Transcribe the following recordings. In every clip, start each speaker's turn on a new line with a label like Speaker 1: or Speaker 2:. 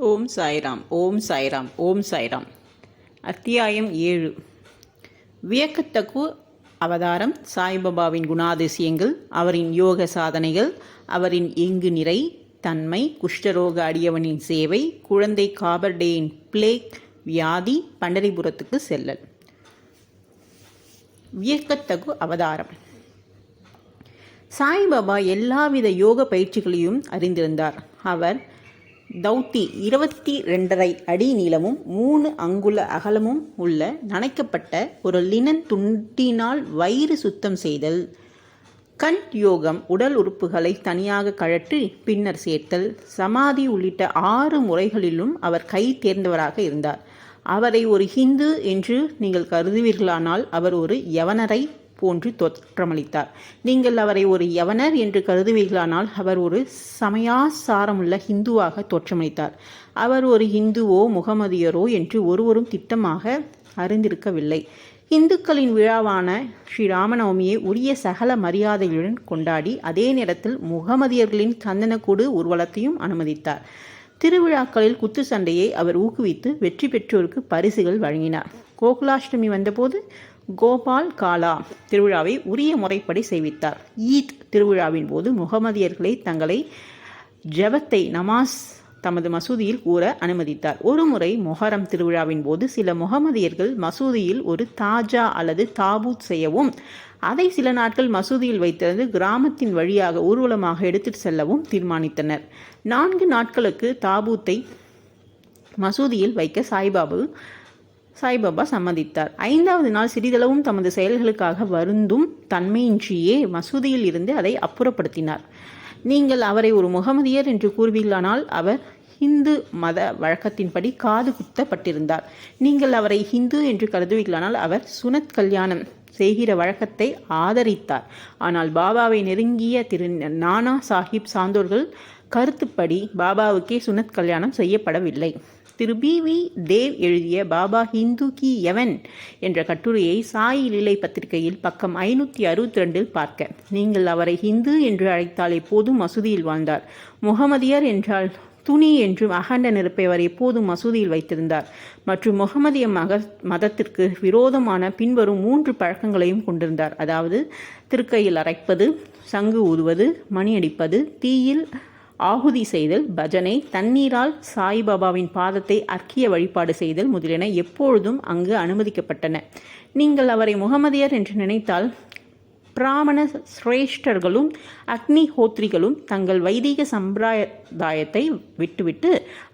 Speaker 1: ஓம் சாய்ராம். ஓம் சாய்ராம். ஓம் சாய்ராம். அத்தியாயம் 7. வியக்கத்தகு அவதாரம். சாய்பாபாவின் குணாதிசயங்கள், அவரின் யோக சாதனைகள், அவரின் எங்கு நிறை தன்மை, குஷ்டரோக அடியவனின் சேவை, குழந்தை காபர்டேயின் பிளேக் வியாதி, பண்டரிபுரத்துக்கு செல்லல். வியக்கத்தகு அவதாரம். சாய்பாபா எல்லாவித யோக பயிற்சிகளையும் அறிந்திருந்தார். அவர் தௌத்தி 22.5 அடி நீளமும் 3 அங்குல அகலமும் உள்ள நனைக்கப்பட்ட ஒரு லினன் துண்டினால் வயிறு சுத்தம் செய்தல், கண்ட் யோகம், உடல் உறுப்புகளை தனியாக கழற்றி பின்னர் சேர்த்தல், சமாதி உள்ளிட்ட 6 முறைகளிலும் அவர் கை தேர்ந்தவராக இருந்தார். அவரை ஒரு ஹிந்து என்று நீங்கள் கருதுவீர்களானால் அவர் ஒரு யவனரை போன்று தோற்றமளித்தார். நீங்கள் அவரை ஒரு யவனர் என்று கருதுவீர்களானால் அவர் ஒரு சமயாசாரமுள்ள ஹிந்துவாக தோற்றமளித்தார். அவர் ஒரு ஹிந்துவோ முகமதியரோ என்று ஒருவரும் திட்டமாக அறிந்திருக்கவில்லை. இந்துக்களின் விழாவான ஸ்ரீராமநவமியை உரிய சகல மரியாதைகளுடன் கொண்டாடி அதே நேரத்தில் முகமதியர்களின் சந்தனக்கூடு ஊர்வலத்தையும் அனுமதித்தார். திருவிழாக்களில் குத்து சண்டையை அவர் ஊக்குவித்து வெற்றி பெற்றோருக்கு பரிசுகள் வழங்கினார். கோகுலாஷ்டமி வந்தபோது கோபால் காலா திருவிழாவை உரிய முறைப்படி செய்வித்தார். ஈத் திருவிழாவின் போது முகமதியர்களை தங்களை ஜபத்தை நமாஸ் தமது மசூதியில் கூற அனுமதித்தார். ஒருமுறை மொஹரம் திருவிழாவின் போது சில முகமதியர்கள் மசூதியில் ஒரு தாஜா அல்லது தாபூத் செய்யவும் அதை சில நாட்கள் மசூதியில் வைத்திருந்து கிராமத்தின் வழியாக ஊர்வலமாக எடுத்துட்டு செல்லவும் தீர்மானித்தனர். 4 நாட்களுக்கு தாபூத்தை மசூதியில் வைக்க சாய்பாபா சம்மதித்தார். 5வது நாள் சிறிதளவும் தமது செயல்களுக்காக வருந்தும் தன்மையின்றியே மசூதியில் இருந்து அதை அப்புறப்படுத்தினார். நீங்கள் அவரை ஒரு முகமதியர் என்று கூறுவீர்களானால் அவர் ஹிந்து மத வழக்கத்தின்படி காது குத்தப்பட்டிருந்தார். நீங்கள் அவரை ஹிந்து என்று கருதுவீர்களானால் அவர் சுனத் கல்யாணம் செய்கிற வழக்கத்தை ஆதரித்தார். ஆனால் பாபாவை நெருங்கிய திரு நானா சாஹிப் சாந்தோர்கள் கருத்துப்படி பாபாவுக்கே சுனத் கல்யாணம் செய்யப்படவில்லை. திரு பி.வி. தேவ் எழுதிய பாபா ஹிந்து கி யவன் என்ற கட்டுரையை சாய் லீலை பத்திரிகையில் பக்கம் 562 பார்க்க. நீங்கள் அவரை ஹிந்து என்று அழைத்தால் எப்போதும் மசூதியில் வாழ்ந்தார். முகமதியர் என்றால் துணி என்றும் அகண்ட நெருப்பை அவர் எப்போதும் மசூதியில் வைத்திருந்தார். மற்றும் முகமதிய மதத்திற்கு விரோதமான பின்வரும் 3 பழக்கங்களையும் கொண்டிருந்தார். அதாவது திருக்கையில் அரைப்பது, சங்கு ஊதுவது, மணி அடிப்பது, தீயில் ஆகுதி செய்தல், பஜனை, தண்ணீரால் சாய்பாபாவின் பாதத்தை அர்க்கிய வழிபாடு செய்தல் முதலியன எப்பொழுதும் அங்கு அனுமதிக்கப்பட்டன. நீங்கள் அவரை முகமதியர் என்று நினைத்தால் பிராமண சிரேஷ்டர்களும் அக்னிஹோத்ரிகளும் தங்கள் வைதிக சம்பிரதாயத்தை விட்டுவிட்டு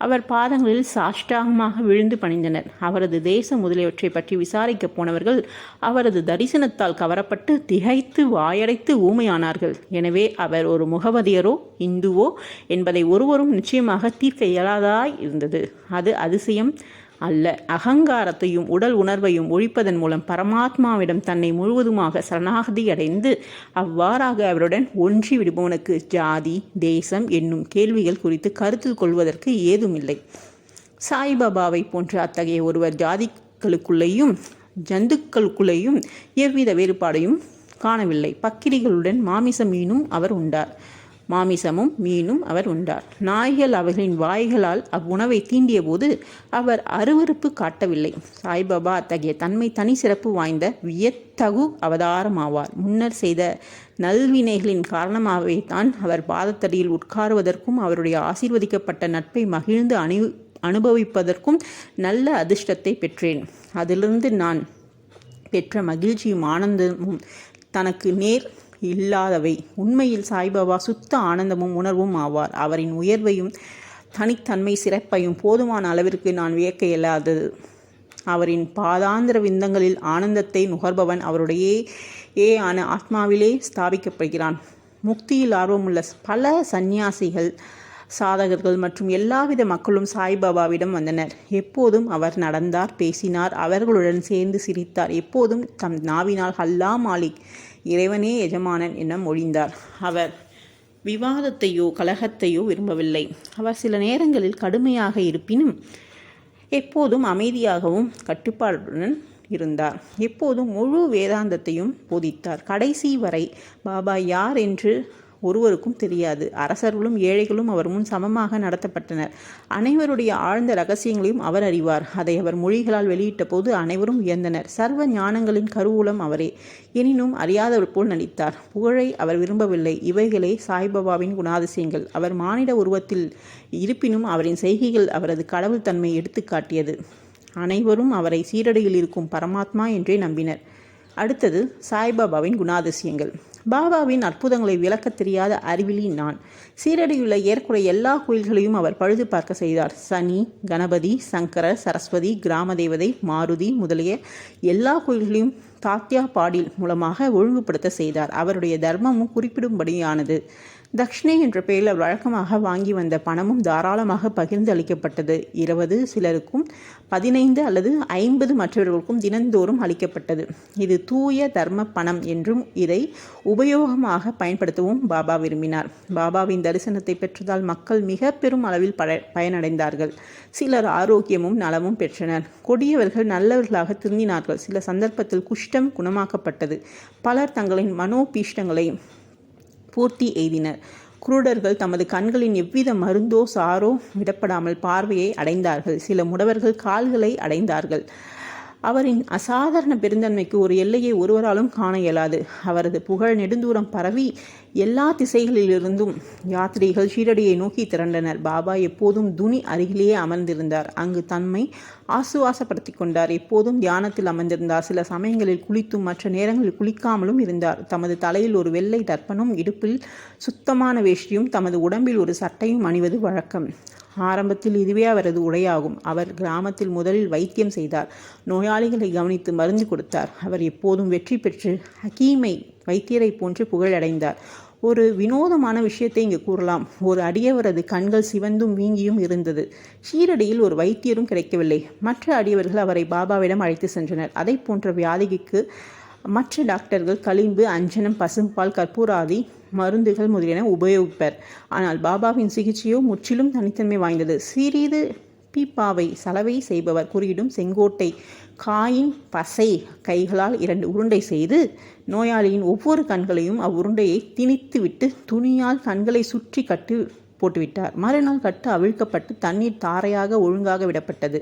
Speaker 1: அவர் பாதங்களில் சாஷ்டாங்கமாக விழுந்து பணிந்தனர். அவரது தேசம் முதலியவற்றை பற்றி விசாரிக்க போனவர்கள் அவரது தரிசனத்தால் கவரப்பட்டு திகைத்து வாயடைத்து ஊமையானார்கள். எனவே அவர் ஒரு முகமதியரோ இந்துவோ என்பதை ஒருவரும் நிச்சயமாக தீர்க்க இயலாததாய் இருந்தது. அது அதிசயம் அல்ல. அகங்காரத்தையும் உடல் உணர்வையும் ஒழிப்பதன் மூலம் பரமாத்மாவிடம் தன்னை முழுவதுமாக சரணாகதி அடைந்து அவ்வாறாக அவருடன் ஒன்றி விடுபவனுக்கு ஜாதி தேசம் என்னும் கேள்விகள் குறித்து கருத்தில் கொள்வதற்கு ஏதுமில்லை. சாய்பாபாவை போன்ற அத்தகைய ஒருவர் ஜாதிகளுக்குள்ளேயும் ஜந்துக்களுக்குள்ளேயும் எவ்வித வேறுபாடையும் காணவில்லை. பக்கிரிகளுடன் மாமிசமும் மீனும் அவர் உண்டார். நாய்கள் அவர்களின் வாய்களால் அவ்வுணவை தீண்டிய போது அவர் அருவருப்பு காட்டவில்லை. சாய்பாபா அத்தகைய தன்மை தனி சிறப்பு வாய்ந்த வியத்தகு அவதாரமாவார். முன்னர் செய்த நல்வினைகளின் காரணமாகவே தான் அவர் பாதத்தடியில் உட்காருவதற்கும் அவருடைய ஆசீர்வதிக்கப்பட்ட நட்பை மகிழ்ந்து அனுபவிப்பதற்கும் நல்ல அதிர்ஷ்டத்தை பெற்றேன். அதிலிருந்து நான் பெற்ற மகிழ்ச்சியும் ஆனந்தமும் தனக்கு நேர் இல்லாதவை. உண்மையில் சாய்பாபா சுத்த ஆனந்தமும் உணர்வும் ஆவார். அவரின் உயர்வையும் தனித்தன்மை சிறப்பையும் போதுமான அளவிற்கு நான் வியக்க இயலாதது. அவரின் பாதாந்திர விந்தங்களில் ஆனந்தத்தை நுகர்பவன் அவருடைய ஆன ஆத்மாவிலே ஸ்தாபிக்கப்படுகிறான். முக்தியில் ஆர்வமுள்ள பல சந்நியாசிகள், சாதகர்கள் மற்றும் எல்லாவித மக்களும் சாய்பாபாவிடம் வந்தனர். எப்போதும் அவர் நடந்தார், பேசினார், அவர்களுடன் சேர்ந்து சிரித்தார். எப்போதும் தம் நாவினால் அல்லா மாலிக், இறைவனே எஜமானன் என மொழிந்தார். அவர் விவாதத்தையோ கலகத்தையோ விரும்பவில்லை. அவர் சில நேரங்களில் கடுமையாக இருப்பினும் எப்போதும் அமைதியாகவும் கட்டுப்பாடுடன் இருந்தார். எப்போதும் முழு வேதாந்தத்தையும் போதித்தார். கடைசி வரை பாபா யார் என்று ஒருவருக்கும் தெரியாது. அரசர்களும் ஏழைகளும் அவர் முன் சமமாக நடத்தப்பட்டனர். அனைவருடைய ஆழ்ந்த இரகசியங்களையும் அவர் அறிவார். அதை அவர் மொழிகளால் வெளியிட்ட போது அனைவரும் வியந்தனர். சர்வ ஞானங்களின் கருவூலம் அவரே. எனினும் அறியாதவர் போல் நடித்தார். புகழை அவர் விரும்பவில்லை. இவைகளே சாய்பாபாவின் குணாதிசயங்கள். அவர் மானிட உருவத்தில் இருப்பினும் அவரின் செய்கைகள் அவரது கடவுள் தன்மை எடுத்து காட்டியது. அனைவரும் அவரை சீரடியில் இருக்கும் பரமாத்மா என்றே நம்பினர். அடுத்தது சாய்பாபாவின் குணாதிசயங்கள். பாபாவின் அற்புதங்களை விளக்க தெரியாத அறிவிலி நான். சீரடியுள்ள ஏற்குறைய எல்லா கோயில்களையும் அவர் பழுது பார்க்க செய்தார். சனி, கணபதி, சங்கரர், சரஸ்வதி, கிராம தேவதை, மாருதி முதலிய எல்லா கோயில்களையும் தாத்யா பாடில் மூலமாக ஒழுங்குபடுத்த செய்தார். அவருடைய தர்மமும் குறிப்பிடும்படியானது. தக்ஷிணை என்ற பெயரில் அவர் வழக்கமாக வாங்கி வந்த பணமும் தாராளமாக பகிர்ந்து அளிக்கப்பட்டது. 20 சிலருக்கும் 15 அல்லது 50 மற்றவர்களுக்கும் தினந்தோறும் அளிக்கப்பட்டது. இது தூய தர்ம பணம் என்றும் இதை உபயோகமாக பயன்படுத்தவும் பாபா விரும்பினார். பாபாவின் தரிசனத்தை பெற்றதால் மக்கள் மிக பெரும் அளவில் பயனடைந்தார்கள். சிலர் ஆரோக்கியமும் நலமும் பெற்றனர். கொடியவர்கள் நல்லவர்களாக திருந்தினார்கள். சில சந்தர்ப்பத்தில் குஷ்டம் குணமாக்கப்பட்டது. பலர் தங்களின் மனோபீஷ்டங்களை பூர்த்தி எய்தினர். குருடர்கள் தமது கண்களின் எவ்வித மருந்தோ சாரோ விடப்படாமல் பார்வையை அடைந்தார்கள். சில முடவர்கள் கால்களை அடைந்தார்கள். அவரின் அசாதாரண பெருந்தன்மைக்கு ஒரு எல்லையை ஒருவராலும் காண இயலாது. அவரது புகழ் நெடுந்தூரம் பரவி எல்லா திசைகளிலிருந்தும் யாத்ரீகள் ஷீரடியை நோக்கி திரண்டனர். பாபா எப்போதும் துனி அருகிலேயே அமர்ந்திருந்தார். அங்கு தம்மை ஆசுவாசப்படுத்தி கொண்டார். எப்போதும் தியானத்தில் அமர்ந்திருந்தார். சில சமயங்களில் குளித்தும் மற்ற நேரங்களில் குளிக்காமலும் இருந்தார். தமது தலையில் ஒரு வெள்ளை தர்ப்பனும் இடுப்பில் சுத்தமான வேஷ்டியும் தமது உடம்பில் ஒரு சட்டையும் அணிவது வழக்கம். ஆரம்பத்தில் இதுவே அவரது உடையாகும். அவர் கிராமத்தில் முதலில் வைத்தியம் செய்தார். நோயாளிகளை கவனித்து மருந்து கொடுத்தார். அவர் எப்போதும் வெற்றி பெற்று ஹக்கீமை வைத்தியரை போன்று புகழடைந்தார். ஒரு வினோதமான விஷயத்தை இங்கு கூறலாம். ஒரு அடியவரது கண்கள் சிவந்தும் வீங்கியும் இருந்தது. ஷீரடியில் ஒரு வைத்தியரும் கிடைக்கவில்லை. மற்ற அடியவர்கள் அவரை பாபாவிடம் அழைத்து சென்றனர். அதை போன்ற வியாதிக்கு மற்ற டாக்டர்கள் களிம்பு, அஞ்சனம், பசும்பால், கற்பூராதி மருந்துகள் முதலியன உபயோகிப்பர். ஆனால் பாபாவின் சிகிச்சையோ முற்றிலும் தனித்தன்மை வாய்ந்தது. சிறிது பீப்பாவை சலவை செய்பவர் குறியிடும் செங்கோட்டை காயின் பசை கைகளால் 2 உருண்டை செய்து நோயாளியின் ஒவ்வொரு கண்களையும் அவ்வுருண்டையை திணித்துவிட்டு துணியால் கண்களை சுற்றி கட்டு போட்டுவிட்டார். மறுநாள் கட்டு அவிழ்க்கப்பட்டு தண்ணீர் தாரையாக ஒழுங்காக விடப்பட்டது.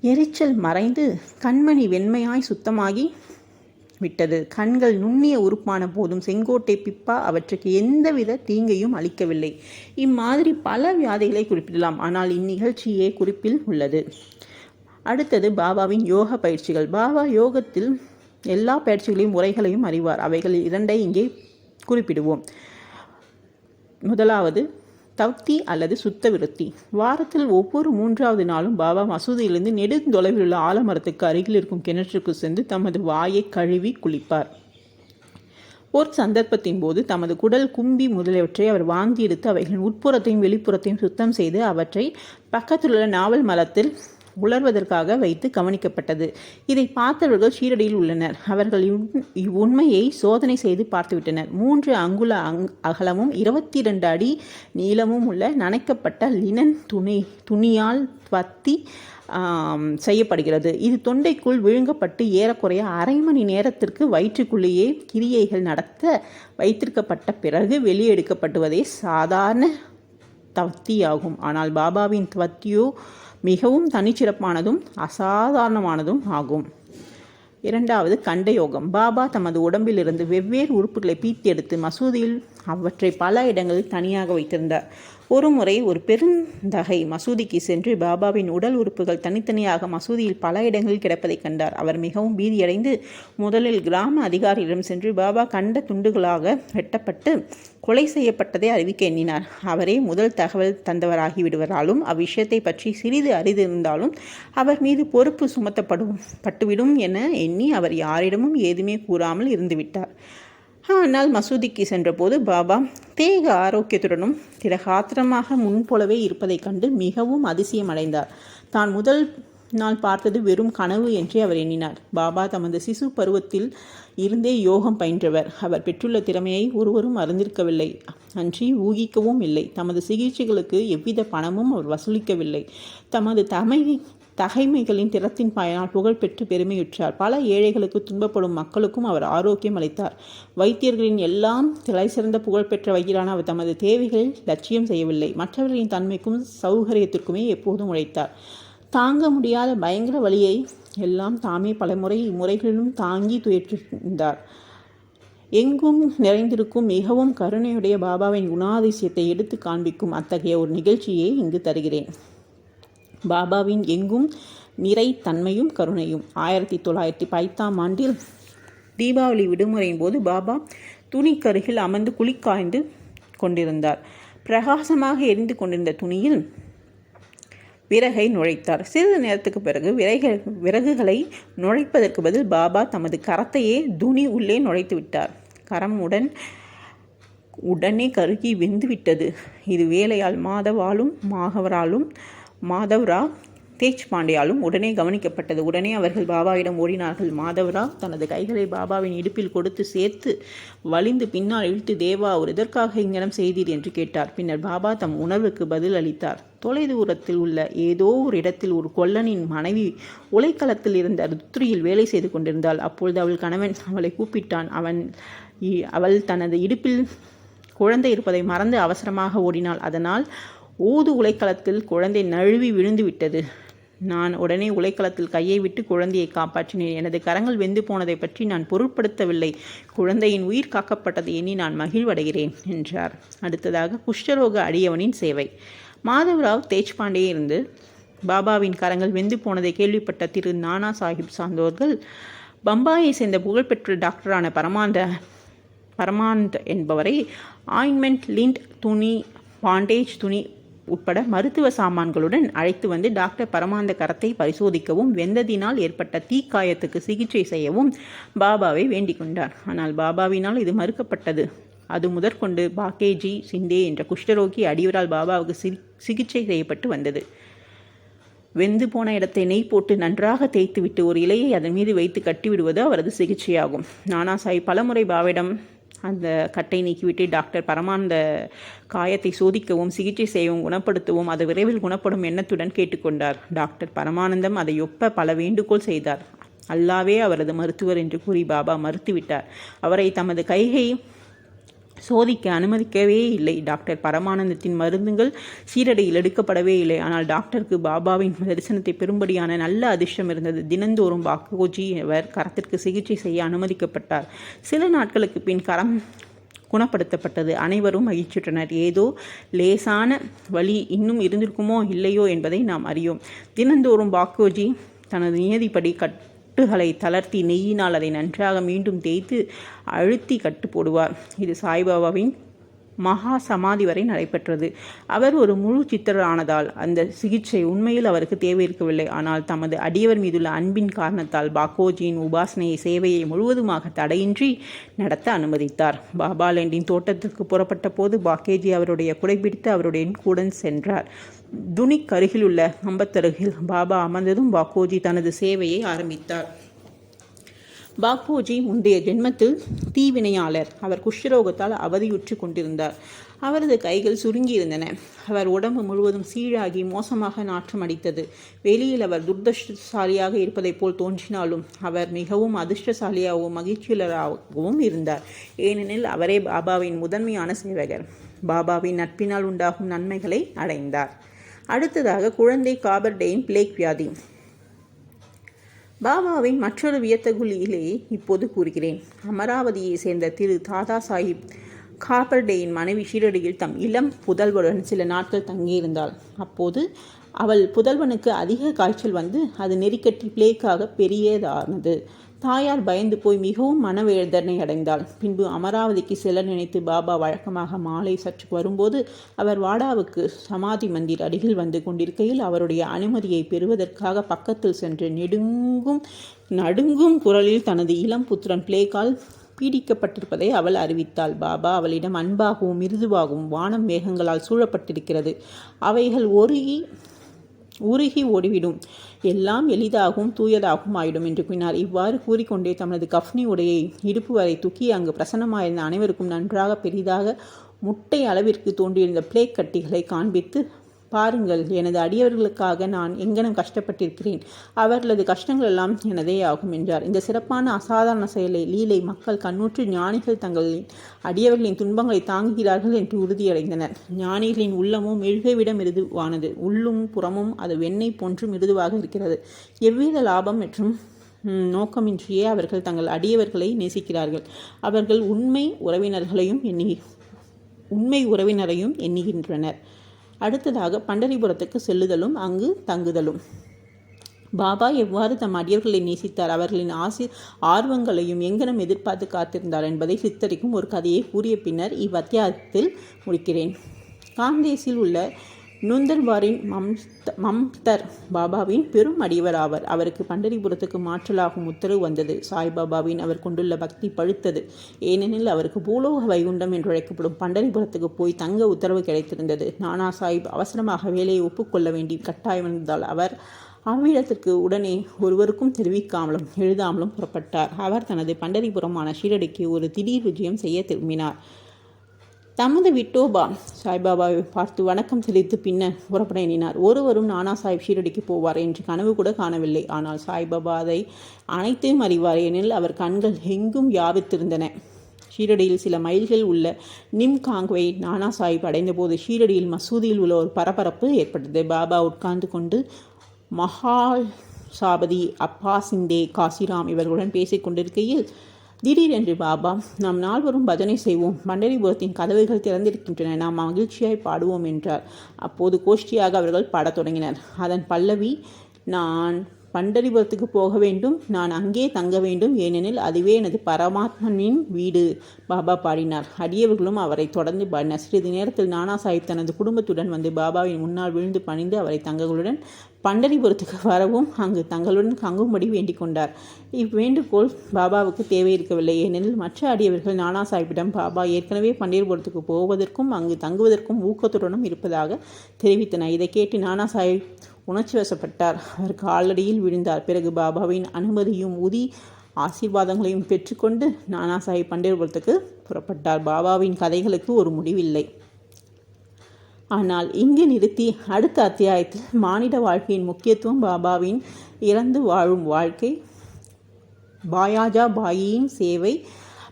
Speaker 1: எரிச்சல் மறைந்து கண்மணி வெண்மையாய் சுத்தமாகி விட்டது. கண்கள் நுண்ணிய உறுப்பான போதும் செங்கோட்டை பிப்பா அவற்றுக்கு எந்தவித தீங்கையும் அளிக்கவில்லை. இம்மாதிரி பல வியாதிகளை குறிப்பிடலாம். ஆனால் இந்நிகழ்ச்சியே குறிப்பில் உள்ளது. அடுத்தது பாபாவின் யோக பயிற்சிகள். பாபா யோகத்தில் எல்லா பயிற்சிகளையும் முறைகளையும் அறிவார். அவைகளில் 2 இங்கே குறிப்பிடுவோம். முதலாவது தவ்தி அல்லது சுத்த விருத்தி. வாரத்தில் ஒவ்வொரு 3வது நாளும் பாபா மசூதியிலிருந்து நெடுந்தொலைவில் உள்ள ஆலமரத்துக்கு அருகில் இருக்கும் கிணற்றுக்கு சென்று தமது வாயை கழுவி குளிப்பார். ஒரு சந்தர்ப்பத்தின் போது தமது குடல், கும்பி முதலியவற்றை அவர் வாந்தி எடுத்து அவைகளின் உட்புறத்தையும் வெளிப்புறத்தையும் சுத்தம் செய்து அவற்றை பக்கத்திலுள்ள நாவல் மரத்தில் உலர்வதற்காக வைத்து கவனிக்கப்பட்டது. இதை பார்த்தவர்கள் ஷீரடியில் உள்ளனர். அவர்கள் இவ்வுண்மையை சோதனை செய்து பார்த்துவிட்டனர். 3 அங்குல அகலமும் 22 அடி நீளமும் உள்ள நனைக்கப்பட்ட லினன் துணியால் வத்தி செய்யப்படுகிறது. இது தொண்டைக்குள் விழுங்கப்பட்டு ஏறக்குறைய அரை மணி நேரத்திற்கு வயிற்றுக்குள்ளேயே கிரியைகள் நடத்த வைத்திருக்கப்பட்ட பிறகு வெளியெடுக்கப்படுவதே சாதாரண தவத்தியாகும். ஆனால் பாபாவின் தவத்தியோ மிகவும் தனிச்சிறப்பானதும் அசாதாரணமானதும் ஆகும். 2வது கண்டயோகம். பாபா தமது உடம்பிலிருந்து வெவ்வேறு உறுப்புகளை பீத்தெடுத்து மசூதியில் அவற்றை பல இடங்களில் தனியாக வைத்திருந்தார். ஒரு முறை ஒரு பெருந்தகை மசூதிக்கு சென்று பாபாவின் உடல் உறுப்புகள் தனித்தனியாக மசூதியில் பல இடங்களில் கிடப்பதைக் கண்டார். அவர் மிகவும் பீதியடைந்து முதலில் கிராம அதிகாரியிடம் சென்று பாபா கண்ட துண்டுகளாக வெட்டப்பட்டு கொலை செய்யப்பட்டதை அறிவிக்க எண்ணினார். அவரே முதல் தகவல் தந்தவராகி விடுவதாலும் அவ்விஷயத்தை பற்றி சிறிது அறிந்திருந்தாலும் அவர் மீது பொறுப்பு சுமத்தப்பட்டுவிடும் என எண்ணி அவர் யாரிடமும் ஏதுமே கூறாமல் இருந்துவிட்டார். ஆனால் மசூதிக்கு சென்றபோது பாபா தேக ஆரோக்கியத்துடனும் திடகாத்திரமாக முன்போலவே இருப்பதைக் கண்டு மிகவும் அதிசயம் அடைந்தார். தான் முதல் நாள் பார்த்தது வெறும் கனவு என்றே அவர் எண்ணினார். பாபா தமது சிசு பருவத்தில் இருந்தே யோகம் பயின்றவர். அவர் பெற்றுள்ள திறமையை ஒருவரும் அறிந்திருக்கவில்லை, அன்றி ஊகிக்கவும் இல்லை. தமது சிகிச்சைகளுக்கு எவ்வித பணமும் அவர் வசூலிக்கவில்லை. தமது தகைமைகளின் திறத்தின் பயனால் புகழ் பெற்று பெருமையுற்றார். பல ஏழைகளுக்கு துன்பப்படும் மக்களுக்கும் அவர் ஆரோக்கியம் அளித்தார். வைத்தியர்களின் எல்லாம் தலைசிறந்த புகழ்பெற்ற வைத்தியரான அவர் தமது தேவைகளில் லட்சியம் செய்யவில்லை. மற்றவர்களின் தன்மைக்கும் சௌகரியத்திற்குமே எப்போதும் உழைத்தார். தாங்க முடியாத பயங்கர வலியை எல்லாம் தாமே பலமுறை இம்முறைகளிலும் தாங்கி துயற்றிருந்தார். எங்கும் நிறைந்திருக்கும் மிகவும் கருணையுடைய பாபாவின் குணாதிசயத்தை எடுத்து காண்பிக்கும் அத்தகைய ஒரு நிகழ்ச்சியை இங்கு தருகிறேன். பாபாவின் எங்கும் நிறை தன்மையும் கருணையும். 1910 ஆண்டில் தீபாவளி விடுமுறையின் போது பாபா துணிக்கருகில் அமர்ந்து குளிக்காய்ந்து கொண்டிருந்தார். பிரகாசமாக எரிந்து கொண்டிருந்த துணியில் விறகை நுழைத்தார். சிறிது நேரத்துக்கு பிறகு விறகுகளை நுழைப்பதற்கு பதில் பாபா தமது கரத்தையே துணி உள்ளே நுழைத்து விட்டார். கரம் உடனே கருகி வெந்துவிட்டது. இது வேலையால் மாதவராவ் தேச்பாண்டேயாலும் உடனே கவனிக்கப்பட்டது. உடனே அவர்கள் பாபாவிடம் ஓடினார்கள். மாதவராவ் தனது கைகளை பாபாவின் இடுப்பில் கொடுத்து சேர்த்து வலிந்து பின்னால் இழுத்து, தேவா, ஒரு எதற்காக இங்கனம் செய்தீர் என்று கேட்டார். பின்னர் பாபா தம் உணர்வுக்கு பதில் அளித்தார். தொலைதூரத்தில் உள்ள ஏதோ ஒரு இடத்தில் ஒரு கொல்லனின் மனைவி உலைக்களத்தில் இருந்த ருத்ரியில் வேலை செய்து கொண்டிருந்தாள். அப்பொழுது அவள் கணவன் அவளை கூப்பிட்டான். அவள் தனது இடுப்பில் குழந்தை இருப்பதை மறந்து அவசரமாக ஓடினாள். அதனால் ஊது உலைக்களத்தில் குழந்தை நழுவி விழுந்து விட்டது. நான் உடனே உலைக்களத்தில் கையை விட்டு குழந்தையை காப்பாற்றினேன். எனது கரங்கள் வெந்து போனதை பற்றி நான் பொருட்படுத்தவில்லை. குழந்தையின் உயிர் காக்கப்பட்டதை எண்ணி நான் மகிழ்வடைகிறேன் என்றார். அடுத்ததாக குஷ்டரோக அடியவனின் சேவை. மாதவராவ் தேச்பாண்டே இருந்து பாபாவின் கரங்கள் வெந்து போனதை கேள்விப்பட்ட திரு நானா சாஹிப் சார்ந்தோர்கள் பம்பாயை சேர்ந்த புகழ்பெற்ற டாக்டரான பரமானந்த் என்பவரை ஆயின்மெண்ட், லிண்ட், துணி, பாண்டேஜ் துணி உட்பட மருத்துவ சாமான்களுடன் அழைத்து வந்து டாக்டர் பரமானந்த கரத்தை பரிசோதிக்கவும் வெந்ததினால் ஏற்பட்ட தீக்காயத்துக்கு சிகிச்சை செய்யவும் பாபாவை வேண்டிக் கொண்டார். ஆனால் பாபாவினால் இது மறுக்கப்பட்டது. அது முதற்கொண்டு பாக்கேஜி சிண்டே என்ற குஷ்டரோகி அடியவரால் பாபாவுக்கு சிகிச்சை செய்யப்பட்டு வந்தது. வெந்து போன இடத்தை நெய் போட்டு நன்றாக தேய்த்துவிட்டு ஒரு இலையை அதன் மீது வைத்து கட்டிவிடுவது அவரது சிகிச்சையாகும். நானா சாஹிப் பலமுறை பாபாவிடம் அந்த கட்டை நீக்கிவிட்டு டாக்டர் பரமானந்த காயத்தை சோதிக்கவும் சிகிச்சை செய்யவும் குணப்படுத்தவும் அது விரைவில் குணப்படும் எண்ணத்துடன் கேட்டுக்கொண்டார். டாக்டர் பரமானந்தம் அதை ஒப்ப பல வேண்டுகோள் செய்தார். அல்லாவே அவரது மருத்துவர் என்று கூறி பாபா மறுத்துவிட்டார். அவரை தமது கைகை சோதிக்க அனுமதிக்கவே இல்லை. டாக்டர் பரமானந்தத்தின் மருந்துகள் சீரடியில் எடுக்கப்படவே இல்லை. ஆனால் டாக்டருக்கு பாபாவின் தரிசனத்தை பெறும்படியான நல்ல அதிர்ஷ்டம் இருந்தது. தினந்தோறும் பாக்கோஜி அவர் கரத்திற்கு சிகிச்சை செய்ய அனுமதிக்கப்பட்டார். சில நாட்களுக்கு பின் கரம் குணப்படுத்தப்பட்டது. அனைவரும் மகிழ்ச்சியுற்றனர். ஏதோ லேசான வலி இன்னும் இருந்திருக்குமோ இல்லையோ என்பதை நாம் அறியோம். தினந்தோறும் பாக்கோஜி தனது நியதிப்படி கட்டுகளை தளர்த்தி நெய்யினால் அதை நன்றாக மீண்டும் தேய்த்து அழுத்தி கட்டு போடுவார். இது சாய்பாபாவின் மகா சமாதி வரை நடைபெற்றது. அவர் ஒரு முழு சித்தரானதால் அந்த சிகிச்சை உண்மையில் அவருக்கு தேவை இருக்கவில்லை. ஆனால் தமது அடியவர் மீதுள்ள அன்பின் காரணத்தால் பாக்கோஜியின் உபாசனையை சேவையை முழுவதுமாக தடையின்றி நடத்த அனுமதித்தார். பாபாலேண்டின் தோட்டத்திற்கு புறப்பட்ட போது பாக்கேஜி அவருடைய குடைபிடித்து அவருடைய கூட சென்றார். துணிக்கு அருகில் உள்ள கம்பத்தருகில் பாபா அமர்ந்ததும் பாக்கோஜி தனது சேவையை ஆரம்பித்தார். பாக்கோஜி முந்தைய ஜென்மத்தில் தீவினையாளர். அவர் குஷ்டரோகத்தால் அவதியுற்று கொண்டிருந்தார். அவரது கைகள் சுருங்கியிருந்தன. அவர் உடம்பு முழுவதும் சீழாகி மோசமாக நாற்றம் அடித்தது. வெளியில் அவர் துர்தஷ்டசாலியாக இருப்பதைப் போல் தோன்றினாலும் அவர் மிகவும் அதிர்ஷ்டசாலியாகவும் மகிழ்ச்சியுள்ளராகவும் இருந்தார். ஏனெனில் அவரே பாபாவின் முதன்மையான சேவகர். பாபாவின் நட்பினால் உண்டாகும் நன்மைகளை அடைந்தார். அடுத்ததாக குழந்தை காபர்டேயின் பிளேக் வியாதி. பாபாவின் மற்றொரு வியத்தகுலியிலே இப்போது கூறுகிறேன். அமராவதியை சேர்ந்த திரு தாதா சாஹிப் காபர்டேயின் மனைவி ஷீரடியில் தம் இளம் புதல்வருடன் சில நாட்கள் தங்கியிருந்தாள். அப்போது அவள் புதல்வனுக்கு அதிக காய்ச்சல் வந்து அது நெறிக்கட்டி பிளேக்காக பெரியதானது. தாயார் பயந்து போய் மிகவும் மனவேதனை அடைந்தாள். பின்பு அமராவதிக்கு செல்ல நினைத்து பாபா வழக்கமாக மாலை சற்று வரும்போது அவர் வாடாவுக்கு சமாதி மந்திர் அருகில் வந்து கொண்டிருக்கையில் அவருடைய அனுமதியை பெறுவதற்காக பக்கத்தில் சென்று நடுங்கும் குரலில் தனது இளம் புத்திரன் பிளேக்கால் பீடிக்கப்பட்டிருப்பதை அவள் அறிவித்தாள். பாபா அவளிடம் அன்பாகவும் மிருதுவாகவும், வானம் மேகங்களால் சூழப்பட்டிருக்கிறது, அவைகள் உருகி ஓடிவிடும். எல்லாம் எளிதாகவும் தூயதாகவும் ஆயிடும் என்று கூறினார். இவ்வாறு கூறிக்கொண்டே தமது கஃப்னி உடையை இடுப்பு வரை தூக்கி அங்கு பிரசன்னமாயிருந்த அனைவருக்கும் நன்றாக பெரிதாக முட்டை அளவிற்கு தோன்றியிருந்த பிளேக் கட்டிகளை காண்பித்து, பாருங்கள், எனது அடியவர்களுக்காக நான் எங்கனம் கஷ்டப்பட்டிருக்கிறேன். அவர்களது கஷ்டங்கள் எல்லாம் எனதே ஆகும் என்றார். இந்த சிறப்பான அசாதாரண செயலை லீலை மக்கள் கண்ணுற்று ஞானிகள் தங்களின் அடியவர்களின் துன்பங்களை தாங்குகிறார்கள் என்று உறுதியடைந்தனர். ஞானிகளின் உள்ளமும் மெழுகை விட மிருதுவானது. உள்ளும் புறமும் அது வெண்ணெய் போன்று மிருதுவாக இருக்கிறது. எவ்வித லாபம் மற்றும் நோக்கமின்றியே அவர்கள் தங்கள் அடியவர்களை நேசிக்கிறார்கள். அவர்கள் உண்மை உறவினரையும் எண்ணுகின்றனர். அடுத்ததாக பண்டரிபுரத்துக்கு செல்லுதலும் அங்கு தங்குதலும். பாபா எவ்வாறு தம் அடியவர்களை நேசித்தார், அவர்களின் ஆர்வங்களையும் எங்கனம் எதிர்பார்த்து காத்திருந்தார் என்பதை சித்தரிக்கும் ஒரு கதையை கூறிய பின்னர் இவ்வத்தியாயத்தில் முடிக்கிறேன். காந்தேசில் உள்ள நுந்தர்பாரின் மம்தர் பாபாவின் பெரும் அடியவர் ஆவர். அவருக்கு பண்டரிபுரத்துக்கு மாற்றலாகும் உத்தரவு வந்தது. சாய்பாபாவின் அவர் கொண்டுள்ள பக்தி பழுத்தது. ஏனெனில் அவருக்கு பூலோக வைகுண்டம் என்று அழைக்கப்படும் பண்டரிபுரத்துக்கு போய் தங்க உத்தரவு கிடைத்திருந்தது. நானா சாஹிப் அவசரமாக வேலையை ஒப்புக்கொள்ள வேண்டி கட்டாயம் இருந்தால் அவர் அவ்விடத்திற்கு உடனே ஒருவருக்கும் தெரிவிக்காமலும் எழுதாமலும் புறப்பட்டார். அவர் தனது பண்டரிபுரமான ஷீரடிக்கு ஒரு திடீர் விஜயம் செய்ய திரும்பினார். தமது விட்டோபா சாய்பாபாவை பார்த்து வணக்கம் செலுத்தி பின்னர் புறப்பட எண்ணினார். ஒருவரும் நானா சாஹிப் ஷீரடிக்கு போவார் என்று கனவு கூட காணவில்லை. ஆனால் சாய்பாபா அதை அனைத்தையும் அறிவார். எனில் அவர் கண்கள் எங்கும் வியாபித்திருந்தன. ஷீரடியில் சில மைல்கள் உள்ள நிம் காங்வை நானா சாஹிப் அடைந்தபோது ஷீரடியில் மசூதியில் உள்ள ஒரு பரபரப்பு ஏற்பட்டது. பாபா உட்கார்ந்து கொண்டு மஹால் சாபதி, அப்பா சிந்தே, காசிராம் இவர்களுடன் பேசிக் கொண்டிருக்கையில் திடீரென்று பாபா, நாம் நால்வரும் பஜனை செய்வோம், பண்டரிபுரத்தின் கதவுகள் திறந்திருக்கின்றன, நாம் மகிழ்ச்சியாய் பாடுவோம் என்றார். அப்போது கோஷ்டியாக அவர்கள் பாடத் தொடங்கினர். அதன் பல்லவி, நான் பண்டரிபுரத்துக்கு போக வேண்டும், நான் அங்கே தங்க வேண்டும், ஏனெனில் அதுவே எனது பரமாத்மனின் வீடு. பாபா பாடினார். அடியவர்களும் அவரை தொடர்ந்து பாடினார். சிறிது நேரத்தில் நானா சாஹிப் தனது குடும்பத்துடன் வந்து பாபாவின் முன்னால் விழுந்து பணிந்து அவரை தங்களுடன் பண்டரிபுரத்துக்கு வரவும் அங்கு தங்களுடன் தங்கும்படி வேண்டிக் கொண்டார். இவ்வேண்டுகோள் பாபாவுக்கு தேவை இருக்கவில்லை. ஏனெனில் மற்ற அடியவர்கள் நானா சாஹிப்பிடம் பாபா ஏற்கனவே பண்டரிபுரத்துக்கு போவதற்கும் அங்கு தங்குவதற்கும் ஊக்கத்துடனும் இருப்பதாக தெரிவித்தனர். இதை கேட்டு நானா சாஹிப் உணர்ச்சி வசப்பட்டார். அவர் காலடியில் விழுந்தார். பிறகு பாபாவின் அனுமதியும் ஆசீர்வாதங்களையும் பெற்றுக்கொண்டு நானா சாஹிப் பண்டரிபுரத்துக்கு புறப்பட்டார். பாபாவின் கதைகளுக்கு ஒரு முடிவில்லை. ஆனால் இங்கு நிறுத்தி அடுத்த அத்தியாயத்தில் மானிட வாழ்க்கையின் முக்கியத்துவம், பாபாவின் இறந்து வாழும் வாழ்க்கை, பாயாஜா பாயியின் சேவை,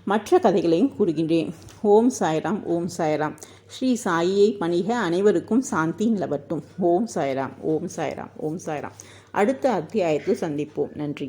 Speaker 1: மற்ற கதைகளையும் கூறுகின்றேன். ஓம் சாய்ராம். ஓம் சாய்ராம். ஸ்ரீ சாயியை பணிக. அனைவருக்கும் சாந்தி நிலவட்டும். ஓம் சாய்ராம். ஓம் சாய்ராம். ஓம் சாய்ராம். அடுத்த அத்தியாயத்தில் சந்திப்போம். நன்றி.